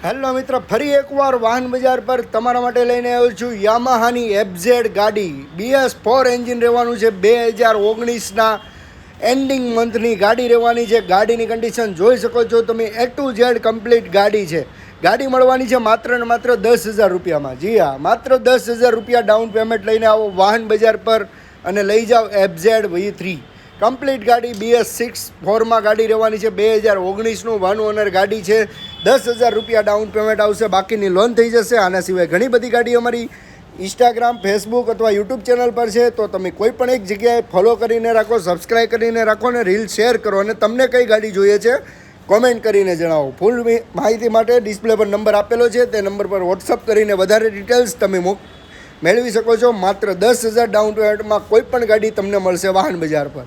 Hello મિત્ર, ફરી એકવાર વાહન બજાર પર તમારા માટે લઈને આવ્યો છું યામાહાની એફઝેડ ગાડી. BS4 એન્જિન રહેવાનું છે. 2019ના એન્ડિંગ મંથની ગાડી રહેવાની છે. ગાડીની કન્ડિશન જોઈ શકો છો તમે, A to Z કમ્પ્લીટ ગાડી છે. ગાડી મળવાની છે માત્ર ને માત્ર 10,000 રૂપિયામાં. જી હા, માત્ર 10,000 રૂપિયા ડાઉન પેમેન્ટ લઈને આવો વાહન બજાર પર અને લઈ જાઓ FZ V3 કમ્પ્લીટ ગાડી. BS6 ગાડી રહેવાની છે. 2019નું 1 ઓનર ગાડી છે. 10,000 રૂપિયા ડાઉન પેમેન્ટ આવશે, બાકીની લોન થઈ જશે. આના સિવાય ઘણી બધી ગાડી અમારી ઇન્સ્ટાગ્રામ, ફેસબુક અથવા યુટ્યુબ ચેનલ પર છે, તો તમે કોઈ પણ એક જગ્યાએ ફોલો કરીને રાખો, સબસ્ક્રાઈબ કરીને રાખો અને રીલ શેર કરો. અને તમને કઈ ગાડી જોઈએ છે કોમેન્ટ કરીને જણાવો. ફૂલ માહિતી માટે ડિસ્પ્લે પર નંબર આપેલો છે, તે નંબર પર વોટ્સઅપ કરીને વધારે ડિટેલ્સ તમે મેળવી શકો છો. માત્ર 10,000 ડાઉન પેમેન્ટમાં કોઈ પણ ગાડી તમને મળશે વાહન બજાર પર.